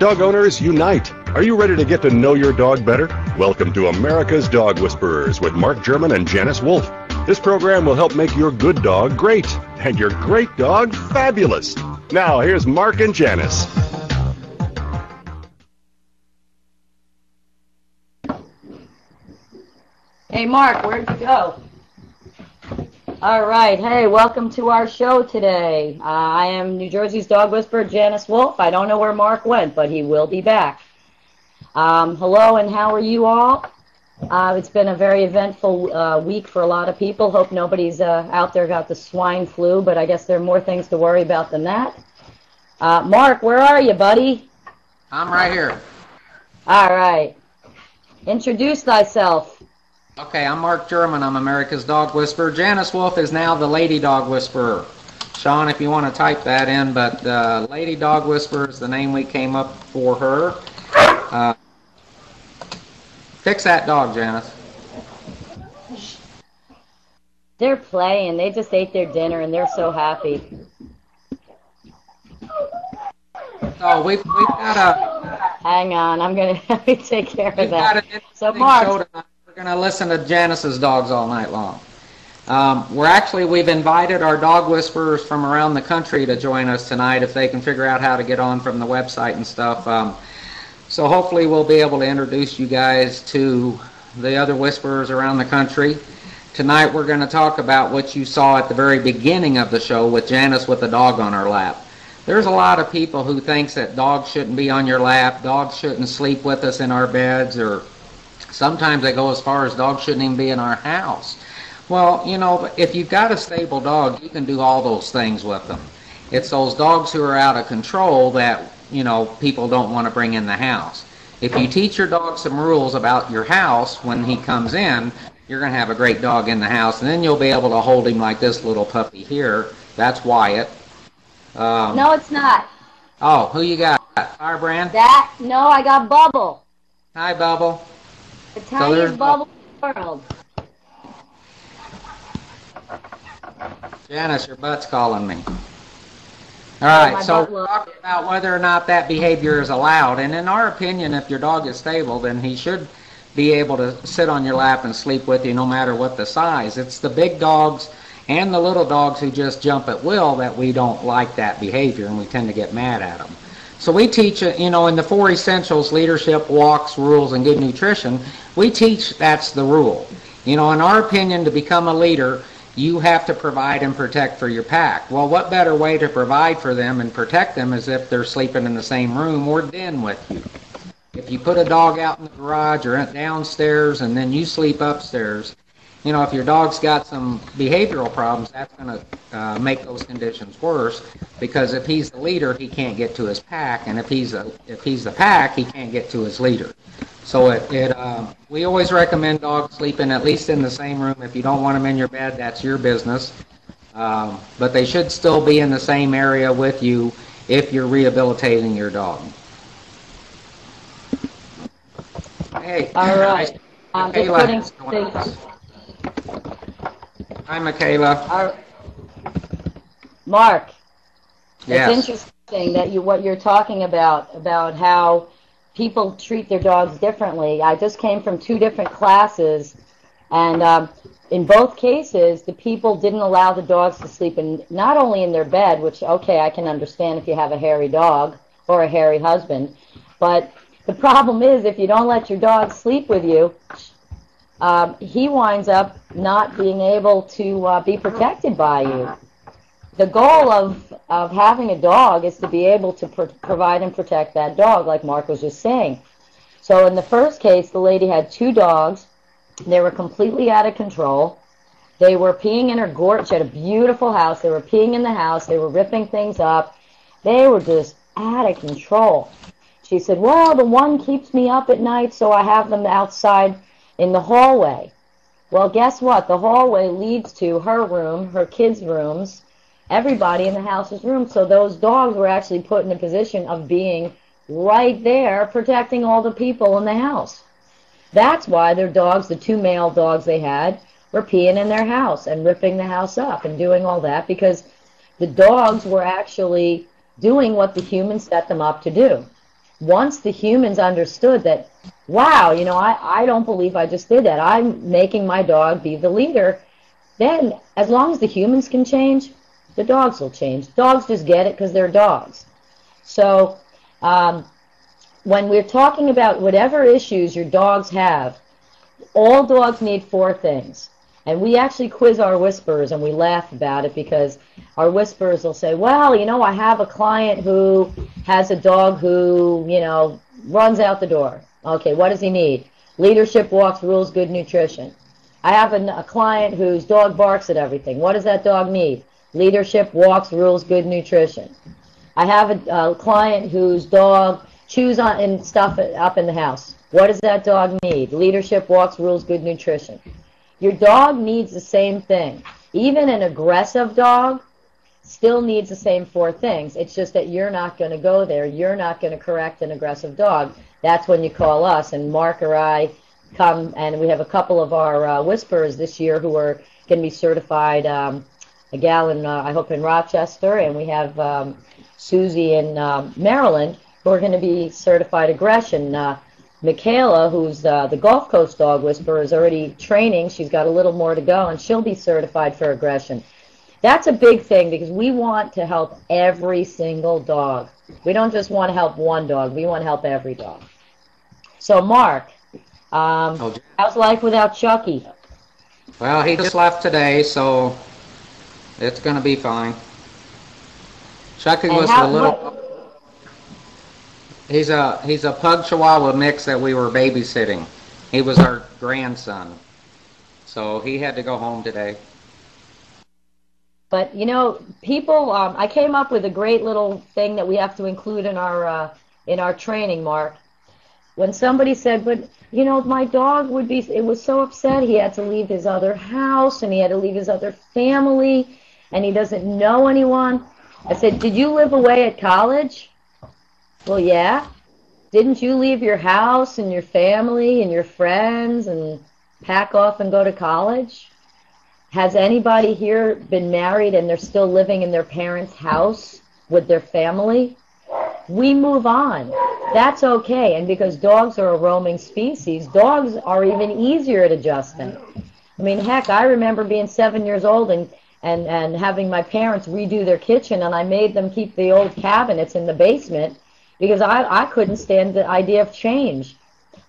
Dog owners, unite! Are you ready to get to know your dog better? Welcome to America's Dog Whisperers with Mark German and Janice Wolf. This program will help make your good dog great and your great dog fabulous. Now, here's Mark and Janice. Hey, Mark, where'd you go? All right. Hey, welcome to our show today. I am New Jersey's dog whisperer, Janice Wolf. I don't know where Mark went, but he will be back. Hello, and how are you all? It's been a very eventful week for a lot of people. Hope nobody's out there got the swine flu, but I guess there are more things to worry about than that. Mark, where are you, buddy? I'm right here. All right. Introduce thyself. Okay, I'm Mark German. I'm America's Dog Whisperer. Janice Wolf is now the Lady Dog Whisperer. Sean, if you want to type that in, but Lady Dog Whisperer is the name we came up for her. Fix that dog, Janice. They're playing. They just ate their dinner, and they're so happy. So we've got a... Hang on. I'm going to let me take care of that. So, Mark... We're going to listen to Janice's dogs all night long. We've invited our dog whisperers from around the country to join us tonight if they can figure out how to get on from the website and stuff. So hopefully we'll be able to introduce you guys to the other whisperers around the country. Tonight we're going to talk about what you saw at the very beginning of the show with Janice with the dog on her lap. There's a lot of people who thinks that dogs shouldn't be on your lap, dogs shouldn't sleep with us in our beds, or sometimes they go as far as dogs shouldn't even be in our house. Well, you know, if you've got a stable dog, you can do all those things with them. It's those dogs who are out of control that, you know, people don't want to bring in the house. If you teach your dog some rules about your house when he comes in, you're going to have a great dog in the house, and then you'll be able to hold him like this little puppy here. That's Wyatt. No, it's not. Oh, who you got? Firebrand? No, I got Bubble. Hi, Bubble. The tiniest bubble in the world. Janice, your butt's calling me. All right, so we're talking about whether or not that behavior is allowed. And in our opinion, if your dog is stable, then he should be able to sit on your lap and sleep with you no matter what the size. It's the big dogs and the little dogs who just jump at will that we don't like that behavior, and we tend to get mad at them. So we teach, you know, in the 4 essentials, leadership, walks, rules, and good nutrition, we teach that's the rule. You know, in our opinion, to become a leader, you have to provide and protect for your pack. Well, what better way to provide for them and protect them is if they're sleeping in the same room or den with you. If you put a dog out in the garage or downstairs and then you sleep upstairs, you know, if your dog's got some behavioral problems, that's going to make those conditions worse, because if he's the leader, he can't get to his pack, and if he's the pack, he can't get to his leader. So we always recommend dogs sleeping at least in the same room. If you don't want them in your bed, that's your business. But they should still be in the same area with you if you're rehabilitating your dog. Hey. All right. Just putting things. Hi, Michaela. Mark, yes. It's interesting that what you're talking about how people treat their dogs differently. I just came from 2 different classes, and in both cases, the people didn't allow the dogs to sleep not only in their bed, which, okay, I can understand if you have a hairy dog or a hairy husband, but the problem is if you don't let your dog sleep with you, he winds up not being able to be protected by you. The goal of having a dog is to be able to provide and protect that dog, like Mark was just saying. So in the first case, the lady had 2 dogs. They were completely out of control. They were peeing in her gourd. She had a beautiful house. They were peeing in the house. They were ripping things up. They were just out of control. She said, well, the one keeps me up at night, so I have them outside in the hallway. Well, guess what? The hallway leads to her room, her kids' rooms, everybody in the house's room. So those dogs were actually put in a position of being right there protecting all the people in the house. That's why their dogs, the 2 male dogs they had, were peeing in their house and ripping the house up and doing all that because the dogs were actually doing what the humans set them up to do. once the humans understood that, wow, you know, I don't believe I just did that. I'm making my dog be the leader. Then, as long as the humans can change, the dogs will change. Dogs just get it because they're dogs. So when we're talking about whatever issues your dogs have, all dogs need 4 things. And we actually quiz our whisperers, and we laugh about it because our whisperers will say, well, you know, I have a client who has a dog who, you know, runs out the door. Okay, what does he need? Leadership, walks, rules, good nutrition. I have a client whose dog barks at everything. What does that dog need? Leadership, walks, rules, good nutrition. I have a client whose dog chews on and stuff up in the house. What does that dog need? Leadership, walks, rules, good nutrition. Your dog needs the same thing. Even an aggressive dog still needs the same 4 things. It's just that you're not going to go there. You're not going to correct an aggressive dog. That's when you call us, and Mark or I come, and we have a couple of our whisperers this year who are going to be certified, a gal in, I hope, in Rochester, and we have Susie in Maryland who are going to be certified aggression. Michaela, who's the Gulf Coast dog whisperer, is already training. She's got a little more to go, and she'll be certified for aggression. That's a big thing because we want to help every single dog. We don't just want to help one dog. We want to help every dog. So, Mark, how's life without Chucky? Well, he just left today, so it's going to be fine. Chucky was a little... He's a pug chihuahua mix that we were babysitting. He was our grandson. So he had to go home today. But, you know, people, I came up with a great little thing that we have to include in our training, Mark. When somebody said, but, you know, my dog it was so upset he had to leave his other house and he had to leave his other family and he doesn't know anyone. I said, did you live away at college? Well, yeah. Didn't you leave your house and your family and your friends and pack off and go to college? Has anybody here been married and they're still living in their parents' house with their family? We move on. That's okay. And because dogs are a roaming species, dogs are even easier at adjusting. I mean, heck, I remember being 7 years old and having my parents redo their kitchen, and I made them keep the old cabinets in the basement because I couldn't stand the idea of change.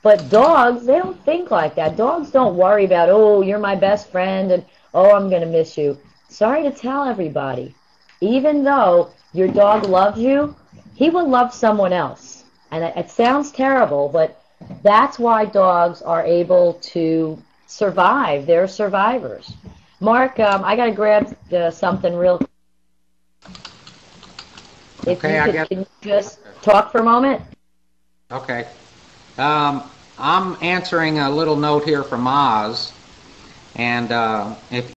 But dogs, they don't think like that. Dogs don't worry about, oh, you're my best friend, and oh, I'm going to miss you. Sorry to tell everybody, even though your dog loves you, he will love someone else. And it sounds terrible, but that's why dogs are able to survive. They're survivors. Mark, I got to grab something real quick. Can you just talk for a moment? Okay. I'm answering a little note here from Oz, and if